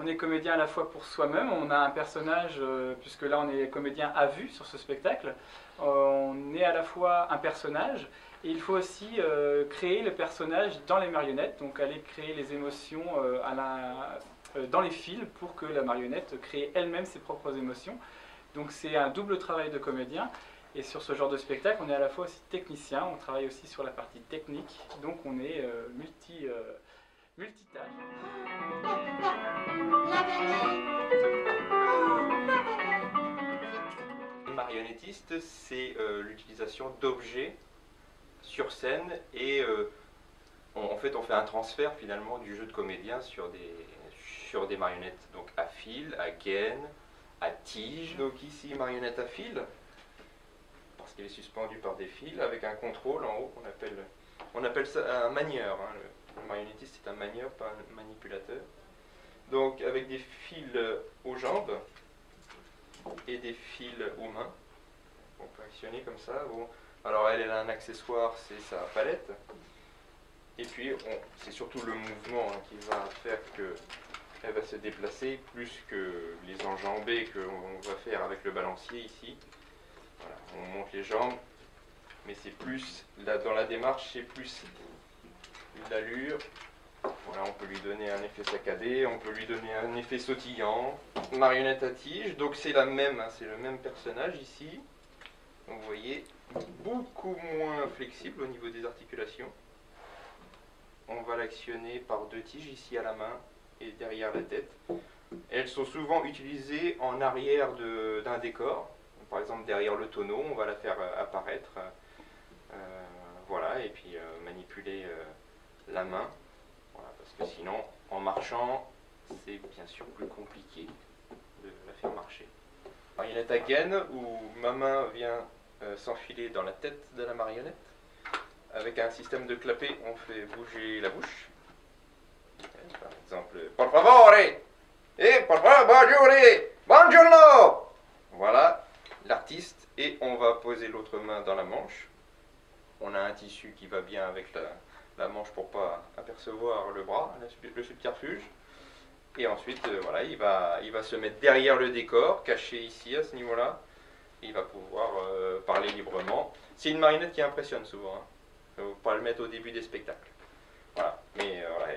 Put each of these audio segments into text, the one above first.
on est comédien à la fois pour soi-même, on a un personnage, puisque là on est comédien à vue sur ce spectacle, on est à la fois un personnage, et il faut aussi créer le personnage dans les marionnettes, donc aller créer les émotions dans les fils pour que la marionnette crée elle-même ses propres émotions. Donc c'est un double travail de comédien. Et sur ce genre de spectacle, on est à la fois aussi technicien, on travaille aussi sur la partie technique, donc on est multitâche. Les marionnettistes, c'est l'utilisation d'objets sur scène et en fait on fait un transfert finalement du jeu de comédien sur des marionnettes, donc à fil, à gaine, à tige. Donc ici marionnette à fil, parce qu'elle est suspendue par des fils avec un contrôle en haut, on appelle ça un manieur. Hein. Le marionnettiste c'est un manieur, pas un manipulateur. Donc avec des fils aux jambes et des fils aux mains, on peut actionner comme ça. Bon. Alors elle a un accessoire, c'est sa palette. Et puis c'est surtout le mouvement qui va faire qu'elle va se déplacer plus que les enjambées qu'on va faire avec le balancier ici. Voilà, on monte les jambes, mais c'est plus, là, dans la démarche, c'est plus l'allure. Voilà, on peut lui donner un effet saccadé, on peut lui donner un effet sautillant. Marionnette à tige, donc c'est la même, hein, c'est le même personnage ici. Donc vous voyez, beaucoup moins flexible au niveau des articulations. On va l'actionner par deux tiges ici à la main et derrière la tête. Elles sont souvent utilisées en arrière d'un décor. Par exemple derrière le tonneau, on va la faire apparaître. Voilà, et puis manipuler la main. Voilà, parce que sinon, en marchant, c'est bien sûr plus compliqué de la faire marcher. Marionnette à gaine, où ma main vient s'enfiler dans la tête de la marionnette. Avec un système de clapet, on fait bouger la bouche. Par exemple, por favore, por favore, buongiorno. Voilà, l'artiste, et on va poser l'autre main dans la manche. On a un tissu qui va bien avec la manche pour pas apercevoir le bras, le subterfuge. Et ensuite, voilà, il va se mettre derrière le décor, caché ici à ce niveau-là. Il va pouvoir parler librement. C'est une marionnette qui impressionne souvent. Hein. Il ne faut pas le mettre au début des spectacles. Voilà. Mais voilà,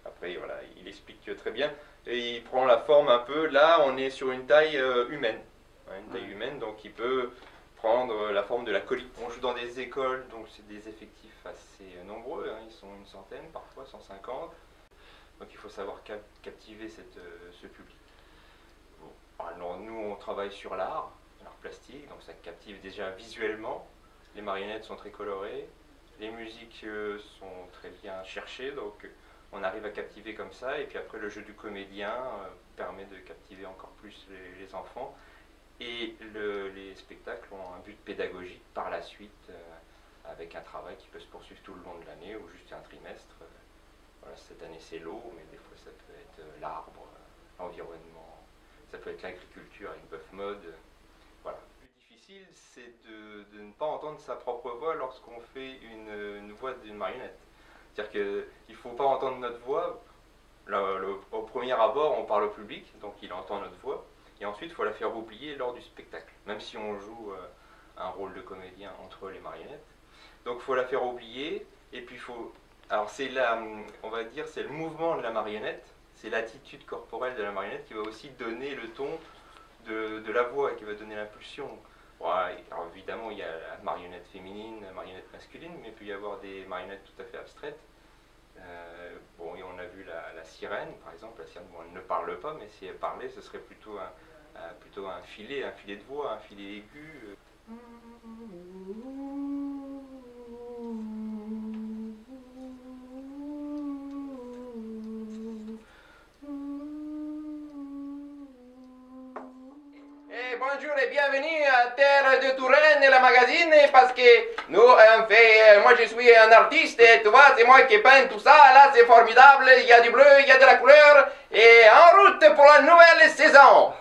après, voilà, il explique très bien. Et il prend la forme un peu. Là, on est sur une taille humaine. Hein, une taille humaine, donc il peut prendre la forme de la colite. On joue dans des écoles, donc c'est des effectifs assez nombreux. Hein. Ils sont une centaine, parfois 150. Donc il faut savoir captiver ce public. Bon. Alors nous, on travaille sur l'art plastique, donc ça captive déjà visuellement. Les marionnettes sont très colorées, les musiques sont très bien cherchées, donc on arrive à captiver comme ça. Et puis après, le jeu du comédien permet de captiver encore plus les enfants. Et les spectacles ont un but pédagogique par la suite, avec un travail qui peut se poursuivre tout le long de l'année ou juste un trimestre. Voilà, cette année c'est l'eau, mais des fois ça peut être l'arbre, l'environnement, ça peut être l'agriculture avec Bœuf Mode. Voilà. Le plus difficile, c'est de ne pas entendre sa propre voix lorsqu'on fait une voix d'une marionnette. C'est-à-dire qu'il ne faut pas entendre notre voix. Là, au premier abord, on parle au public, donc il entend notre voix. Et ensuite, il faut la faire oublier lors du spectacle, même si on joue un rôle de comédien entre les marionnettes. Donc il faut la faire oublier, et puis il faut... Alors on va dire, c'est le mouvement de la marionnette, c'est l'attitude corporelle de la marionnette qui va aussi donner le ton de la voix, qui va donner l'impulsion. Ouais, alors évidemment, il y a la marionnette féminine, la marionnette masculine, mais il peut y avoir des marionnettes tout à fait abstraites. Bon, et on a vu la sirène, par exemple. La sirène, bon, elle ne parle pas, mais si elle parlait, ce serait plutôt un filet de voix, un filet aigu. Bonjour et bienvenue à Terre de Touraine et la magazine, parce que nous on fait, moi je suis un artiste et tu vois c'est moi qui peins tout ça, là c'est formidable, il y a du bleu, il y a de la couleur et en route pour la nouvelle saison.